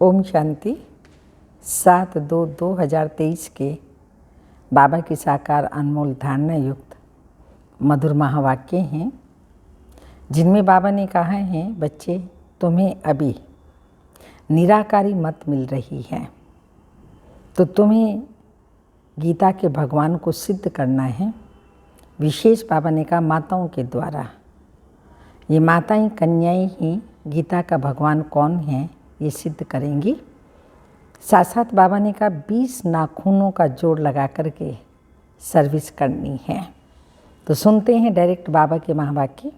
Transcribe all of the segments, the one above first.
ओम शांति। 7/2/2023 के बाबा की साकार अनमोल धारणा युक्त मधुर महावाक्य हैं, जिनमें बाबा ने कहा है, बच्चे तुम्हें अभी निराकारी मत मिल रही है, तो तुम्हें गीता के भगवान को सिद्ध करना है। विशेष बाबा ने कहा माताओं के द्वारा। ये माताएं कन्याएं ही गीता का भगवान कौन है ये सिद्ध करेंगी। साथ साथ बाबा ने कहा 20 नाखूनों का जोड़ लगा करके सर्विस करनी है। तो सुनते हैं डायरेक्ट बाबा के महावाक्य।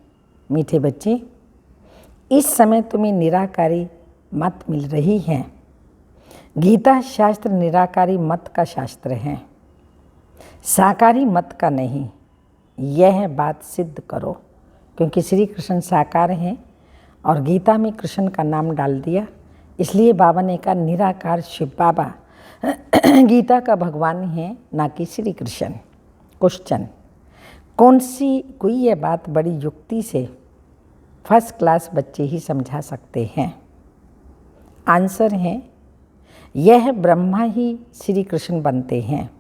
मीठे बच्चे, इस समय तुम्हें निराकारी मत मिल रही है। गीता शास्त्र निराकारी मत का शास्त्र है, साकारी मत का नहीं। यह बात सिद्ध करो, क्योंकि श्री कृष्ण साकार हैं और गीता में कृष्ण का नाम डाल दिया। इसलिए बाबा ने कहा निराकार शिव बाबा गीता का भगवान है, ना कि श्री कृष्ण। क्वेश्चन, कौन सी कोई यह बात बड़ी युक्ति से फर्स्ट क्लास बच्चे ही समझा सकते हैं? आंसर है, यह ब्रह्मा ही श्री कृष्ण बनते हैं।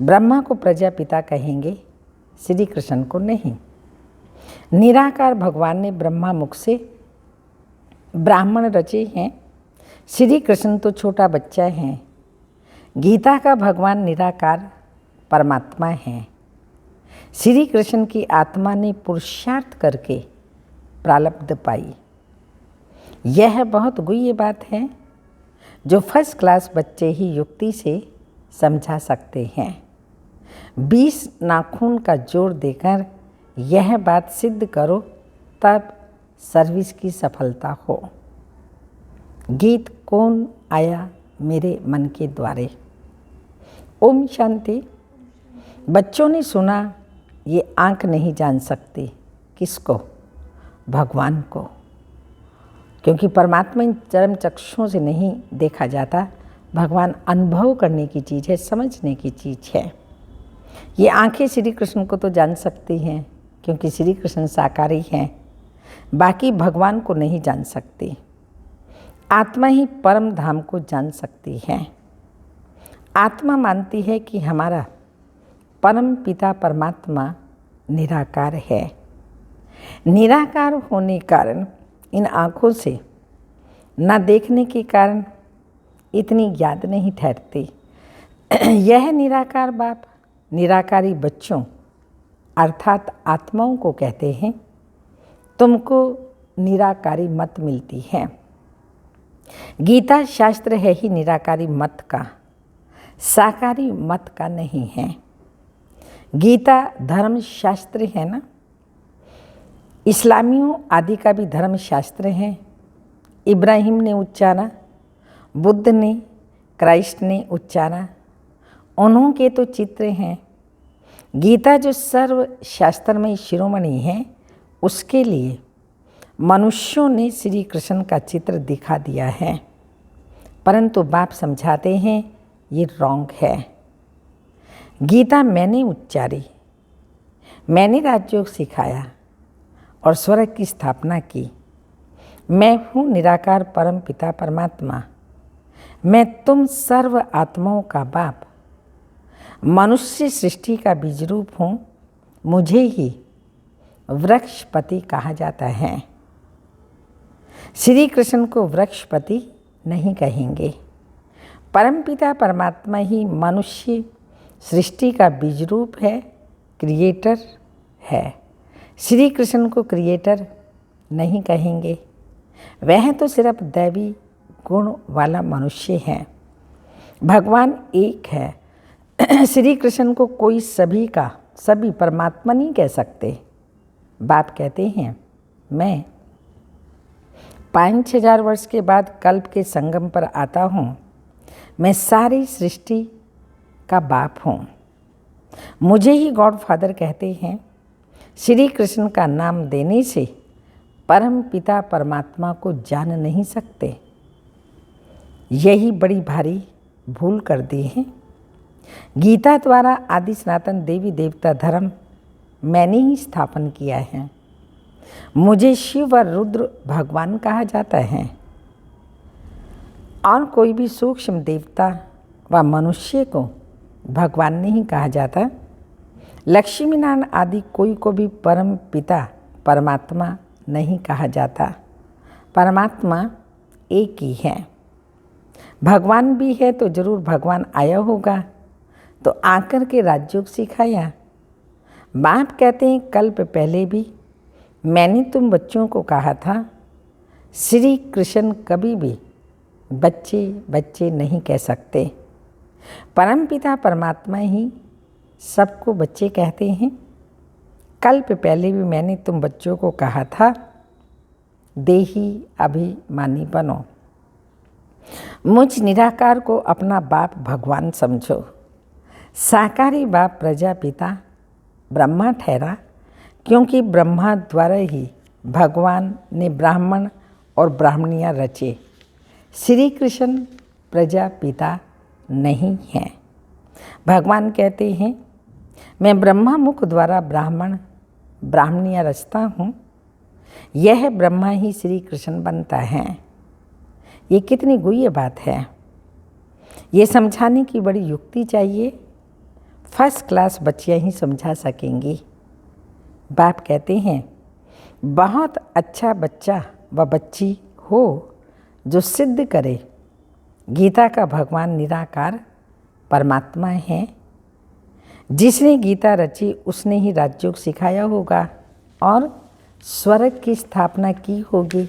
ब्रह्मा को प्रजापिता कहेंगे, श्री कृष्ण को नहीं। निराकार भगवान ने ब्रह्मा मुख से ब्राह्मण रचे हैं, श्री कृष्ण तो छोटा बच्चा है। गीता का भगवान निराकार परमात्मा है। श्री कृष्ण की आत्मा ने पुरुषार्थ करके प्रारब्ध पाई। यह बहुत गुह्य बात है जो फर्स्ट क्लास बच्चे ही युक्ति से समझा सकते हैं। 20 नाखून का जोड़ देकर यह बात सिद्ध करो, तब सर्विस की सफलता हो। गीत कौन आया मेरे मन के द्वारे। ओम शांति। बच्चों ने सुना, ये आँख नहीं जान सकती किसको? भगवान को, क्योंकि परमात्मा इन चरम चक्षुओं से नहीं देखा जाता। भगवान अनुभव करने की चीज़ है, समझने की चीज़ है। ये आँखें श्री कृष्ण को तो जान सकती हैं, क्योंकि श्री कृष्ण साकारी हैं, बाकी भगवान को नहीं जान सकती। आत्मा ही परम धाम को जान सकती है। आत्मा मानती है कि हमारा परम पिता परमात्मा निराकार है। निराकार होने कारण इन आँखों से न देखने के कारण इतनी याद नहीं ठहरती। यह निराकार बाप निराकारी बच्चों अर्थात आत्माओं को कहते हैं, तुमको निराकारी मत मिलती है। गीता शास्त्र है ही निराकारी मत का, साकारी मत का नहीं है। गीता धर्म शास्त्र है ना। इस्लामियों आदि का भी धर्म शास्त्र है। इब्राहिम ने उच्चारा, बुद्ध ने, क्राइस्ट ने उच्चारा, उन्हों के तो चित्र हैं। गीता जो सर्व शास्त्रमय शिरोमणि है, उसके लिए मनुष्यों ने श्री कृष्ण का चित्र दिखा दिया है, परंतु बाप समझाते हैं ये रॉन्ग है। गीता मैंने उच्चारी, मैंने राजयोग सिखाया और स्वर्ग की स्थापना की। मैं हूँ निराकार परम पिता परमात्मा। मैं तुम सर्व आत्माओं का बाप, मनुष्य सृष्टि का बीज रूप हूँ। मुझे ही वृक्षपति कहा जाता है। श्री कृष्ण को वृक्षपति नहीं कहेंगे। परमपिता परमात्मा ही मनुष्य सृष्टि का बीज रूप है, क्रिएटर है। श्री कृष्ण को क्रिएटर नहीं कहेंगे। वह तो सिर्फ दैवी गुण वाला मनुष्य है। भगवान एक है। श्री कृष्ण को कोई सभी का सभी परमात्मा नहीं कह सकते। बाप कहते हैं, मैं 5,000 वर्ष के बाद कल्प के संगम पर आता हूँ। मैं सारी सृष्टि का बाप हूँ। मुझे ही गॉड फादर कहते हैं। श्री कृष्ण का नाम देने से परम पिता परमात्मा को जान नहीं सकते। यही बड़ी भारी भूल कर दी है। गीता द्वारा आदि सनातन देवी देवता धर्म मैंने ही स्थापन किया है। मुझे शिव और रुद्र भगवान कहा जाता है। और कोई भी सूक्ष्म देवता व मनुष्य को भगवान नहीं कहा जाता। लक्ष्मी नारायण आदि कोई को भी परम पिता परमात्मा नहीं कहा जाता। परमात्मा एक ही है। भगवान भी है तो जरूर भगवान आया होगा, तो आकर के राजयोग सिखाया। बाप कहते हैं कल्प पहले भी मैंने तुम बच्चों को कहा था। श्री कृष्ण कभी भी बच्चे बच्चे नहीं कह सकते। परमपिता परमात्मा ही सबको बच्चे कहते हैं। कल्प पहले भी मैंने तुम बच्चों को कहा था, देही अभिमानी बनो। मुझ निराकार को अपना बाप भगवान समझो। साकारी बाप प्रजापिता ब्रह्मा ठहरा, क्योंकि ब्रह्मा द्वारा ही भगवान ने ब्राह्मण और ब्राह्मणियाँ रचे। श्री कृष्ण प्रजापिता नहीं हैं। भगवान कहते हैं मैं ब्रह्मा मुख द्वारा ब्राह्मण ब्राह्मणियाँ रचता हूँ, यह ब्रह्मा ही श्री कृष्ण बनता है। ये कितनी गुह्य बात है। ये समझाने की बड़ी युक्ति चाहिए। फर्स्ट क्लास बच्चियाँ ही समझा सकेंगी। बाप कहते हैं बहुत अच्छा बच्चा व बच्ची हो जो सिद्ध करे गीता का भगवान निराकार परमात्मा है। जिसने गीता रची उसने ही राजयोग सिखाया होगा और स्वर्ग की स्थापना की होगी।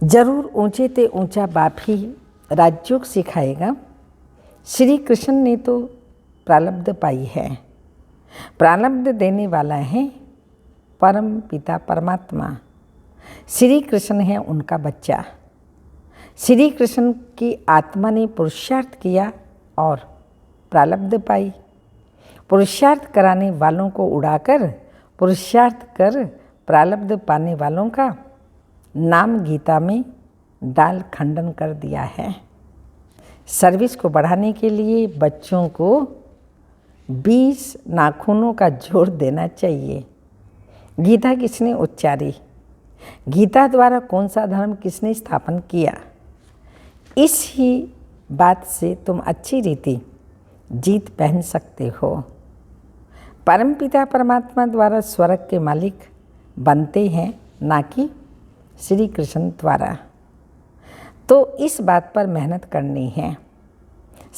जरूर ऊंचे ते ऊंचा बाप ही राजयोग सिखाएगा। श्री कृष्ण ने तो प्रारब्ध पाई है। प्रारब्ध देने वाला है परम पिता परमात्मा। श्री कृष्ण है उनका बच्चा। श्री कृष्ण की आत्मा ने पुरुषार्थ किया और प्रारब्ध पाई। पुरुषार्थ कराने वालों को उड़ाकर पुरुषार्थ कर प्रारब्ध पाने वालों का नाम गीता में डाल खंडन कर दिया है। सर्विस को बढ़ाने के लिए बच्चों को 20 नाखूनों का जोड़ देना चाहिए। गीता किसने उच्चारी? गीता द्वारा कौन सा धर्म किसने स्थापन किया? इस ही बात से तुम अच्छी रीति जीत पहन सकते हो। परमपिता परमात्मा द्वारा स्वर्ग के मालिक बनते हैं, ना कि श्री कृष्ण द्वारा। तो इस बात पर मेहनत करनी है।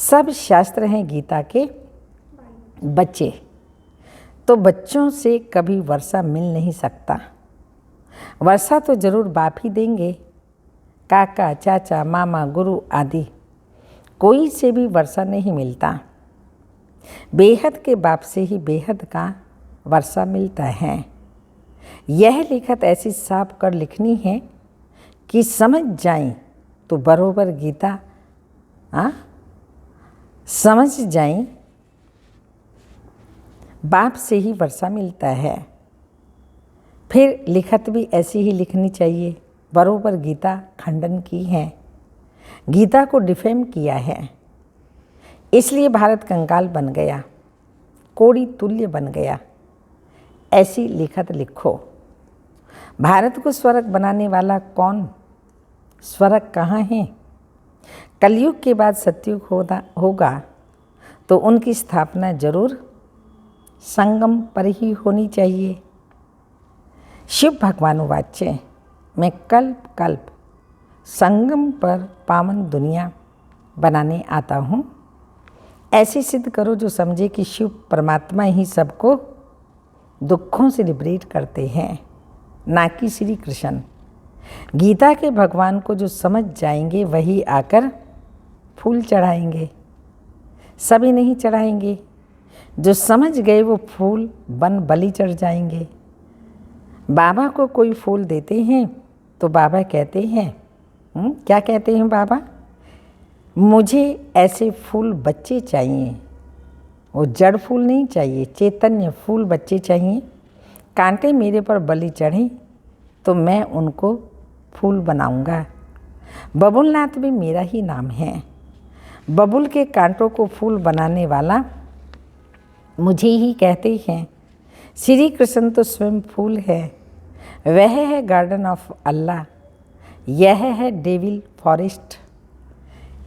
सब शास्त्र हैं गीता के बच्चे, तो बच्चों से कभी वर्षा मिल नहीं सकता। वर्षा तो जरूर बाप ही देंगे। काका, चाचा, मामा, गुरु आदि कोई से भी वर्षा नहीं मिलता। बेहद के बाप से ही बेहद का वर्षा मिलता है। यह लिखत ऐसी साफ कर लिखनी है कि समझ जाएं तो बरोबर गीता समझ जाएं। बाप से ही वर्षा मिलता है। फिर लिखत भी ऐसी ही लिखनी चाहिए, बरोबर गीता खंडन की है, गीता को डिफेम किया है। इसलिए भारत कंगाल बन गया, कोड़ी तुल्य बन गया। ऐसी लिखत लिखो। भारत को स्वर्ग बनाने वाला कौन? स्वर्ग कहाँ है? कलयुग के बाद सतयुग होगा तो उनकी स्थापना जरूर संगम पर ही होनी चाहिए। शिव भगवान वाच्य मैं कल्प कल्प संगम पर पावन दुनिया बनाने आता हूँ। ऐसे सिद्ध करो जो समझे कि शिव परमात्मा ही सबको दुखों से लिबरेट करते हैं, ना कि श्री कृष्ण। गीता के भगवान को जो समझ जाएंगे वही आकर फूल चढ़ाएंगे, सभी नहीं चढ़ाएंगे। जो समझ गए वो फूल बन बलि चढ़ जाएंगे। बाबा को कोई फूल देते हैं तो बाबा कहते हैं क्या कहते हैं बाबा? मुझे ऐसे फूल बच्चे चाहिए, वो जड़ फूल नहीं चाहिए, चैतन्य फूल बच्चे चाहिए। कांटे मेरे पर बलि चढ़े तो मैं उनको फूल बनाऊंगा। बबुलनाथ भी मेरा ही नाम है। बबुल के कांटों को फूल बनाने वाला मुझे ही कहते हैं। श्री कृष्ण तो स्वयं फूल है, वह है गार्डन ऑफ अल्लाह। यह है डेविल फॉरेस्ट,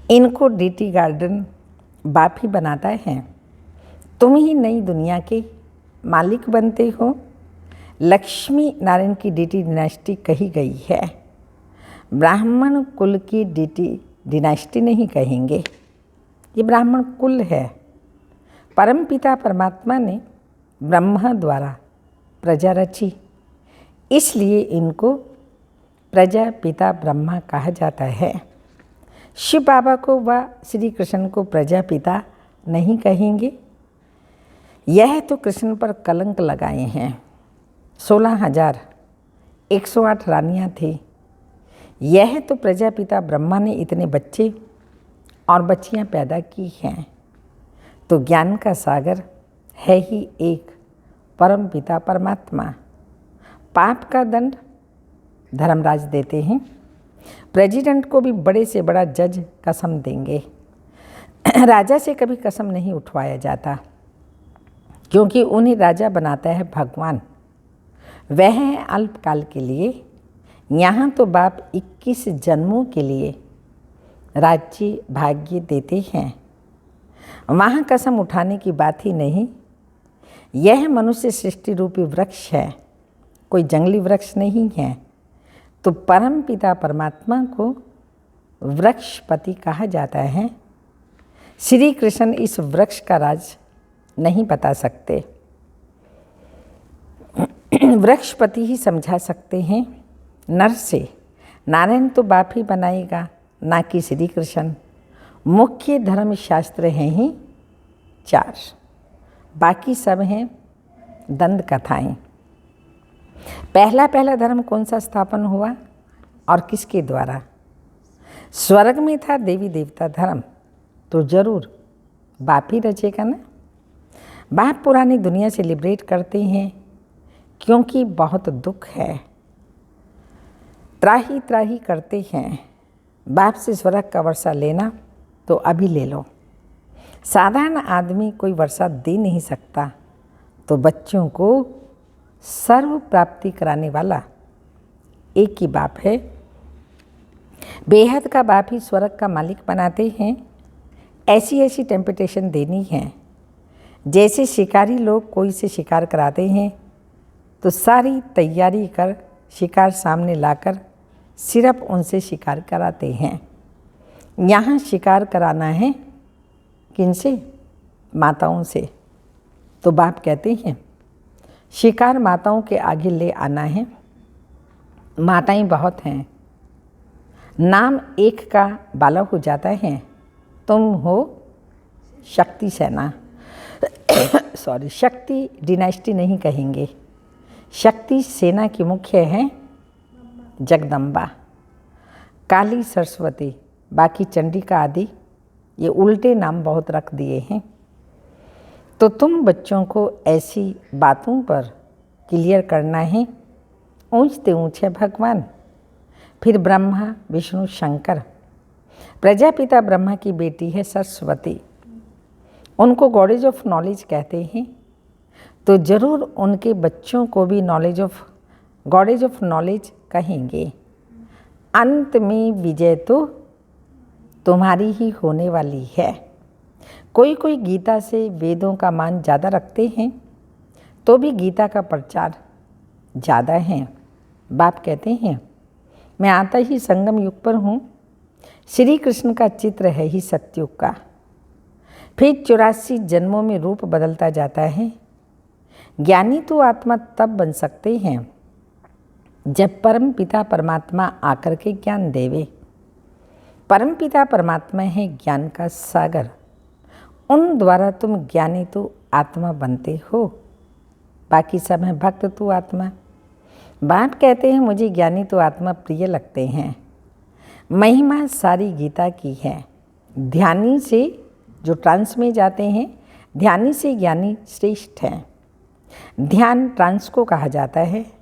इनको डीटी गार्डन बाप ही बनाता है। तुम ही नई दुनिया के मालिक बनते हो। लक्ष्मी नारायण की डीटी डिनास्टी कही गई है, ब्राह्मण कुल की डीटी डिनास्टी नहीं कहेंगे। ये ब्राह्मण कुल है। परमपिता परमात्मा ने ब्रह्मा द्वारा प्रजा रची, इसलिए इनको प्रजापिता ब्रह्मा कहा जाता है। शिव बाबा को व श्री कृष्ण को प्रजापिता नहीं कहेंगे, यह तो कृष्ण पर कलंक लगाए हैं। 16,108 रानियाँ थी। यह तो प्रजापिता ब्रह्मा ने इतने बच्चे और बच्चियाँ पैदा की हैं। तो ज्ञान का सागर है ही एक परम पिता परमात्मा। पाप का दंड धर्मराज देते हैं। प्रेसिडेंट को भी बड़े से बड़ा जज कसम देंगे। राजा से कभी कसम नहीं उठवाया जाता, क्योंकि उन्हें राजा बनाता है भगवान। वह है अल्पकाल के लिए। यहाँ तो बाप 21 जन्मों के लिए राज्य भाग्य देते हैं। वहाँ कसम उठाने की बात ही नहीं। यह मनुष्य सृष्टि रूपी वृक्ष है, कोई जंगली वृक्ष नहीं है। तो परम पिता परमात्मा को वृक्षपति कहा जाता है। श्री कृष्ण इस वृक्ष का राज नहीं बता सकते, वृक्षपति ही समझा सकते हैं। नर से नारायण तो बाप ही बनाएगा, ना कि श्री कृष्ण। मुख्य धर्म शास्त्र हैं ही 4, बाकी सब हैं दंड कथाएं। पहला धर्म कौन सा स्थापन हुआ और किसके द्वारा? स्वर्ग में था देवी देवता धर्म, तो जरूर बाप ही रचेगा ना। बाप पुरानी दुनिया से लिबरेट करते हैं, क्योंकि बहुत दुख है। त्राही त्राही करते हैं। बाप से स्वर्ग का वर्षा लेना तो अभी ले लो। साधारण आदमी कोई वर्षा दे नहीं सकता, तो बच्चों को सर्व प्राप्ति कराने वाला एक ही बाप है। बेहद का बाप ही स्वर्ग का मालिक बनाते हैं। ऐसी टेम्पटेशन देनी है। जैसे शिकारी लोग कोई से शिकार कराते हैं, तो सारी तैयारी कर शिकार सामने लाकर सिर्फ उनसे शिकार कराते हैं। यहाँ शिकार कराना है किनसे? माताओं से। तो बाप कहते हैं शिकार माताओं के आगे ले आना है। माताएं बहुत हैं, नाम एक का बालक हो जाता है। तुम हो शक्ति सेना सॉरी, शक्ति डिनास्टी नहीं कहेंगे। शक्ति सेना की मुख्य है जगदम्बा, काली, सरस्वती, बाकी चंडिका आदि। ये उल्टे नाम बहुत रख दिए हैं। तो तुम बच्चों को ऐसी बातों पर क्लियर करना है। ऊंचते ऊंचे भगवान, फिर ब्रह्मा विष्णु शंकर। प्रजापिता ब्रह्मा की बेटी है सरस्वती, उनको गॉडेज ऑफ नॉलेज कहते हैं। तो जरूर उनके बच्चों को भी गॉडेज ऑफ नॉलेज कहेंगे। अंत में विजय तो तुम्हारी ही होने वाली है। कोई गीता से वेदों का मान ज़्यादा रखते हैं, तो भी गीता का प्रचार ज़्यादा है। बाप कहते हैं मैं आता ही संगम युग पर हूँ। श्री कृष्ण का चित्र है ही सत्युग का। फिर 84 जन्मों में रूप बदलता जाता है। ज्ञानी तो आत्मा तब बन सकते हैं जब परम पिता परमात्मा आकर के ज्ञान देवे। परम पिता परमात्मा है ज्ञान का सागर। उन द्वारा तुम ज्ञानी तो आत्मा बनते हो, बाकी सब हैं भक्त तो आत्मा। बाप कहते हैं मुझे ज्ञानी तो आत्मा प्रिय लगते हैं। महिमा सारी गीता की है। ध्यानी से जो ट्रांस में जाते हैं, ध्यानी से ज्ञानी श्रेष्ठ हैं। ध्यान ट्रांस को कहा जाता है।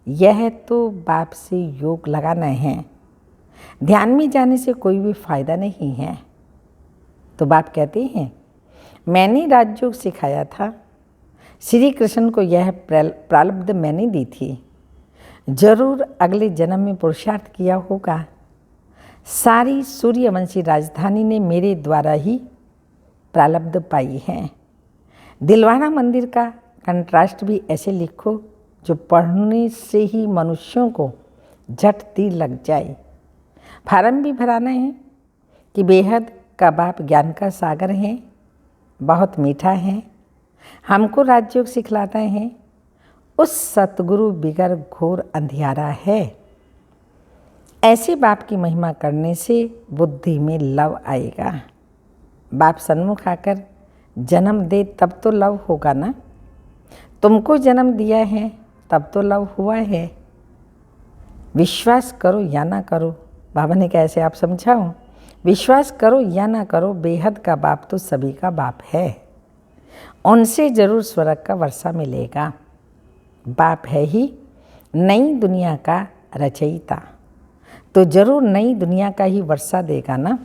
यह तो बाप से योग लगाना है। ध्यान में जाने से कोई भी फायदा नहीं है। तो बाप कहते हैं मैंने राजयोग सिखाया था। श्री कृष्ण को यह प्रारब्ध मैंने दी थी। जरूर अगले जन्म में पुरुषार्थ किया होगा। सारी सूर्यवंशी राजधानी ने मेरे द्वारा ही प्रारब्ध पाई है। दिलवाड़ा मंदिर का कंट्रास्ट भी ऐसे लिखो जो पढ़ने से ही मनुष्यों को झट तीर लग जाए। फार्म भी भराना है कि बेहद का बाप ज्ञान का सागर है, बहुत मीठा है, हमको राजयोग सिखलाता है। उस सतगुरु बिगर घोर अंधियारा है। ऐसे बाप की महिमा करने से बुद्धि में लव आएगा। बाप सन्मुख आकर जन्म दे तब तो लव होगा ना। तुमको जन्म दिया है तब तो लव हुआ है। विश्वास करो या ना करो, बाबा ने कैसे आप समझाओ, विश्वास करो या ना करो, बेहद का बाप तो सभी का बाप है। उनसे जरूर स्वर्ग का वर्षा मिलेगा। बाप है ही नई दुनिया का रचयिता, तो जरूर नई दुनिया का ही वर्षा देगा ना।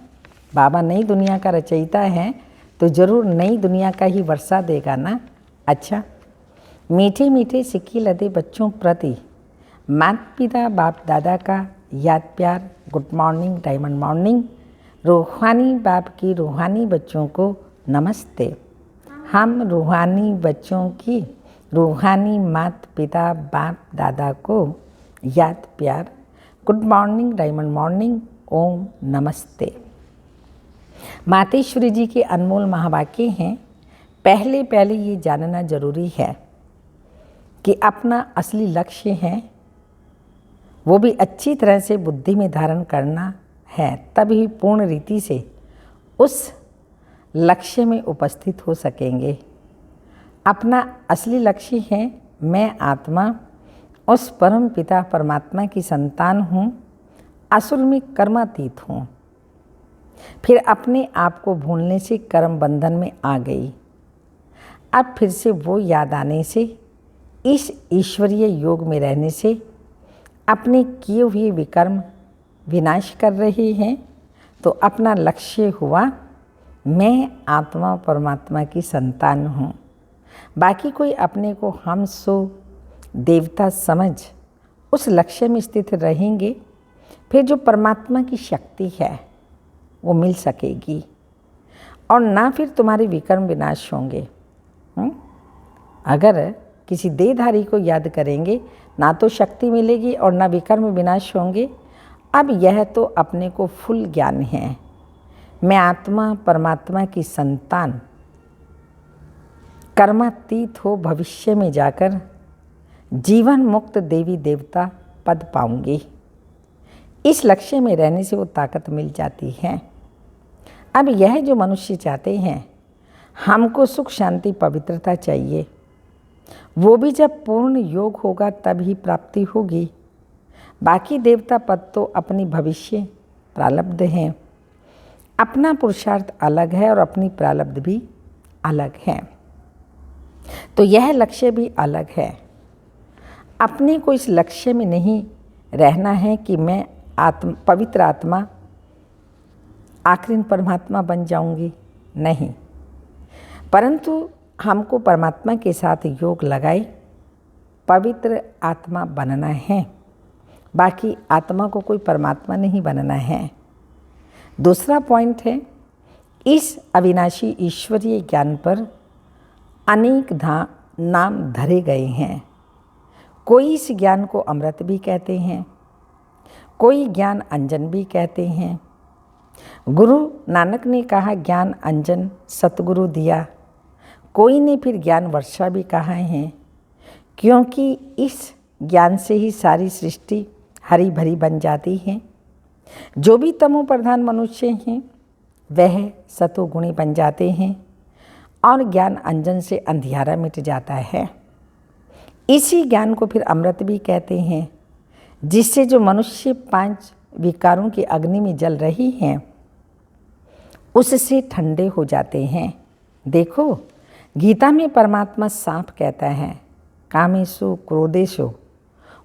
बाबा नई दुनिया का रचयिता है तो जरूर नई दुनिया का ही वर्षा देगा ना। अच्छा, मीठे मीठे सिक्के लदे बच्चों प्रति माता पिता बाप दादा का याद प्यार, गुड मॉर्निंग, डायमंड मॉर्निंग। रूहानी बाप की रूहानी बच्चों को नमस्ते। हम रूहानी बच्चों की रूहानी माता पिता बाप दादा को याद प्यार, गुड मॉर्निंग, डायमंड मॉर्निंग, ओम नमस्ते। मातेश्वरी जी के अनमोल महावाक्य हैं। पहले ये जानना जरूरी है कि अपना असली लक्ष्य है वो भी अच्छी तरह से बुद्धि में धारण करना है, तभी पूर्ण रीति से उस लक्ष्य में उपस्थित हो सकेंगे। अपना असली लक्ष्य है मैं आत्मा उस परम पिता परमात्मा की संतान हूँ, असुर में कर्मातीत हूँ। फिर अपने आप को भूलने से कर्म बंधन में आ गई। अब फिर से वो याद आने से, इस ईश्वरीय योग में रहने से अपने किए हुए विकर्म विनाश कर रहे हैं। तो अपना लक्ष्य हुआ मैं आत्मा परमात्मा की संतान हूँ। बाकी कोई अपने को हम सो देवता समझ उस लक्ष्य में स्थित रहेंगे, फिर जो परमात्मा की शक्ति है वो मिल सकेगी और ना फिर तुम्हारे विकर्म विनाश होंगे। अगर किसी देहधारी को याद करेंगे ना तो शक्ति मिलेगी और ना विकर्म विनाश होंगे। अब यह तो अपने को फुल ज्ञान है, मैं आत्मा परमात्मा की संतान, कर्मातीत हो भविष्य में जाकर जीवन मुक्त देवी देवता पद पाऊंगी। इस लक्ष्य में रहने से वो ताकत मिल जाती है। अब यह जो मनुष्य चाहते हैं, हमको सुख शांति पवित्रता चाहिए, वो भी जब पूर्ण योग होगा तब ही प्राप्ति होगी। बाकी देवता पद तो अपनी भविष्य प्रारब्ध हैं। अपना पुरुषार्थ अलग है और अपनी प्रारब्ध भी अलग है, तो यह लक्ष्य भी अलग है। अपने को इस लक्ष्य में नहीं रहना है कि मैं पवित्र आत्मा आखिरी परमात्मा बन जाऊंगी, नहीं, परंतु हमको परमात्मा के साथ योग लगाए पवित्र आत्मा बनना है। बाकी आत्मा को कोई परमात्मा नहीं बनना है। दूसरा पॉइंट है, इस अविनाशी ईश्वरीय ज्ञान पर अनेक नाम धरे गए हैं। कोई इस ज्ञान को अमृत भी कहते हैं, कोई ज्ञान अंजन भी कहते हैं। गुरु नानक ने कहा ज्ञान अंजन सतगुरु दिया, कोई ने फिर ज्ञान वर्षा भी कहा है, क्योंकि इस ज्ञान से ही सारी सृष्टि हरी भरी बन जाती है। जो भी तमो प्रधान मनुष्य हैं वह सतोगुणी बन जाते हैं और ज्ञान अंजन से अंधियारा मिट जाता है। इसी ज्ञान को फिर अमृत भी कहते हैं, जिससे जो मनुष्य 5 विकारों की अग्नि में जल रही हैं उससे ठंडे हो जाते हैं। देखो गीता में परमात्मा साफ कहता है कामेषु क्रोधेषु,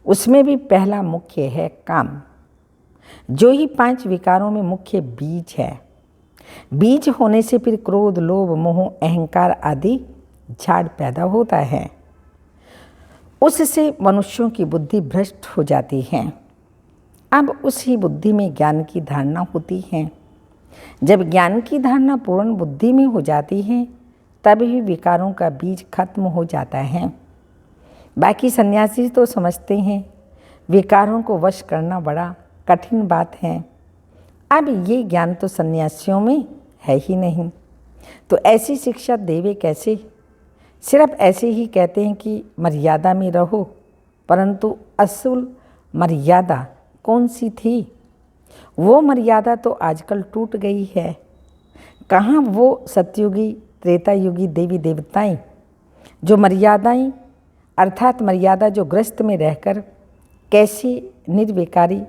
उसमें भी पहला मुख्य है काम, जो ही 5 विकारों में मुख्य बीज है। बीज होने से फिर क्रोध लोभ मोह अहंकार आदि झाड़ पैदा होता है। उससे मनुष्यों की बुद्धि भ्रष्ट हो जाती है। अब उसी बुद्धि में ज्ञान की धारणा होती है। जब ज्ञान की धारणा पूर्ण बुद्धि में हो जाती है तभी विकारों का बीज खत्म हो जाता है। बाकी सन्यासी तो समझते हैं विकारों को वश करना बड़ा कठिन बात है। अब ये ज्ञान तो सन्यासियों में है ही नहीं, तो ऐसी शिक्षा देवे कैसे? सिर्फ ऐसे ही कहते हैं कि मर्यादा में रहो, परंतु असल मर्यादा कौन सी थी? वो मर्यादा तो आजकल टूट गई है। कहाँ वो सतयुगी त्रेता युगी देवी देवताएं जो मर्यादाएं अर्थात मर्यादा जो ग्रस्त में रहकर कैसी निर्विकारी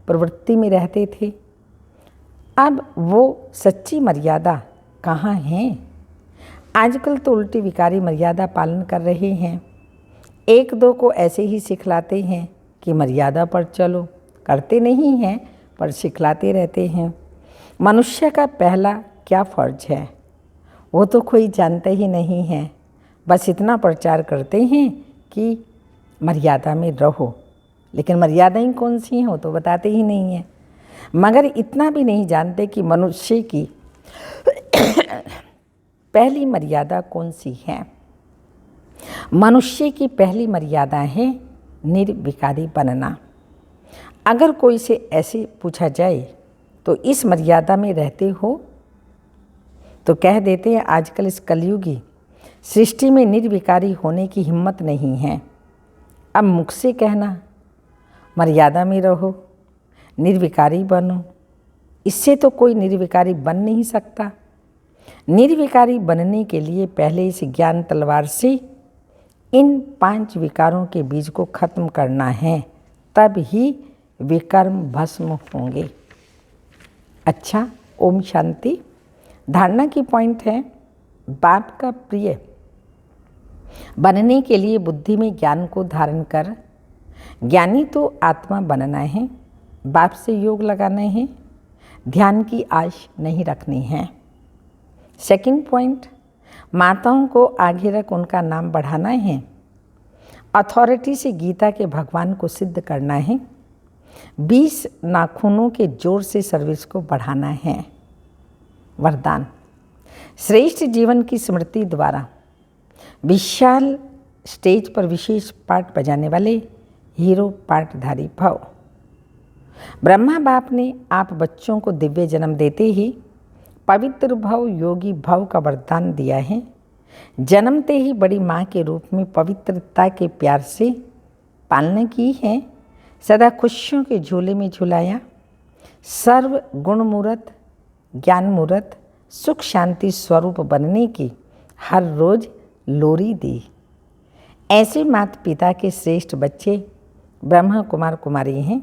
प्रवृत्ति में रहते थे, अब वो सच्ची मर्यादा कहाँ है? आजकल तो उल्टी विकारी मर्यादा पालन कर रहे हैं। एक दो को ऐसे ही सिखलाते हैं कि मर्यादा पर चलो, करते नहीं हैं पर सिखलाते रहते हैं। मनुष्य का पहला क्या फर्ज है वो तो कोई जानता ही नहीं है। बस इतना प्रचार करते हैं कि मर्यादा में रहो, लेकिन मर्यादाएं कौन सी हैं वो तो बताते ही नहीं हैं। मगर इतना भी नहीं जानते कि मनुष्य की पहली मर्यादा कौन सी है। मनुष्य की पहली मर्यादा है निर्विकारी बनना। अगर कोई से ऐसे पूछा जाए तो इस मर्यादा में रहते हो, तो कह देते हैं आजकल इस कलयुगी सृष्टि में निर्विकारी होने की हिम्मत नहीं है। अब मुख से कहना मर्यादा में रहो, निर्विकारी बनो, इससे तो कोई निर्विकारी बन नहीं सकता। निर्विकारी बनने के लिए पहले इस ज्ञान तलवार से इन 5 विकारों के बीज को खत्म करना है, तब ही विकर्म भस्म होंगे। अच्छा, ओम शांति। धारणा की पॉइंट है बाप का प्रिय बनने के लिए बुद्धि में ज्ञान को धारण कर, ज्ञानी तो आत्मा बनना है, बाप से योग लगाना है, ध्यान की आश नहीं रखनी है। सेकंड पॉइंट, माताओं को आगे रख उनका नाम बढ़ाना है, अथॉरिटी से गीता के भगवान को सिद्ध करना है, 20 नाखूनों के जोर से सर्विस को बढ़ाना है। वरदान, श्रेष्ठ जीवन की स्मृति द्वारा विशाल स्टेज पर विशेष पाठ बजाने वाले हीरो पाठधारी भव। ब्रह्मा बाप ने आप बच्चों को दिव्य जन्म देते ही पवित्र भव योगी भव का वरदान दिया है। जन्मते ही बड़ी माँ के रूप में पवित्रता के प्यार से पालना की है, सदा खुशियों के झूले में झुलाया, सर्व गुण मूर्त ज्ञान मूर्त सुख शांति स्वरूप बनने की हर रोज लोरी दी। ऐसे माता पिता के श्रेष्ठ बच्चे ब्रह्मा कुमार कुमारी हैं।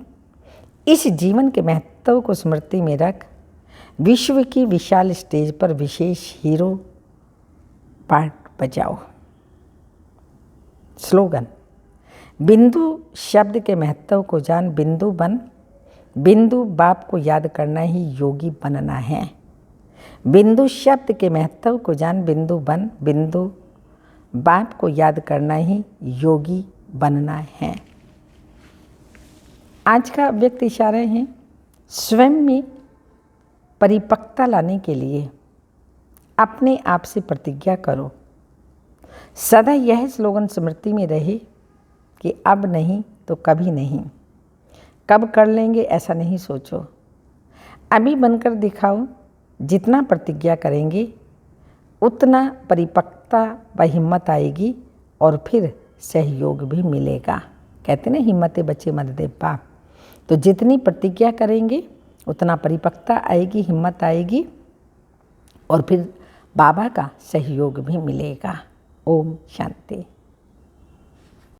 इस जीवन के महत्व को स्मृति में रख विश्व की विशाल स्टेज पर विशेष हीरो पार्ट बजाओ। स्लोगन, बिंदु शब्द के महत्व को जान बिंदु बन, बिंदु बाप को याद करना ही योगी बनना है। बिंदु शब्द के महत्व को जान बिंदु बन, बिंदु बाप को याद करना ही योगी बनना है। आज का व्यक्त इशारा है स्वयं में परिपक्वता लाने के लिए अपने आप से प्रतिज्ञा करो। सदा यह स्लोगन स्मृति में रहे कि अब नहीं तो कभी नहीं, कब कर लेंगे ऐसा नहीं सोचो, अभी बनकर दिखाओ। जितना प्रतिज्ञा करेंगे उतना परिपक्वता व हिम्मत आएगी और फिर सहयोग भी मिलेगा। कहते ना हिम्मत बच्चे मत दे बाप। तो जितनी प्रतिज्ञा करेंगे उतना परिपक्वता आएगी, हिम्मत आएगी और फिर बाबा का सहयोग भी मिलेगा। ओम शांति।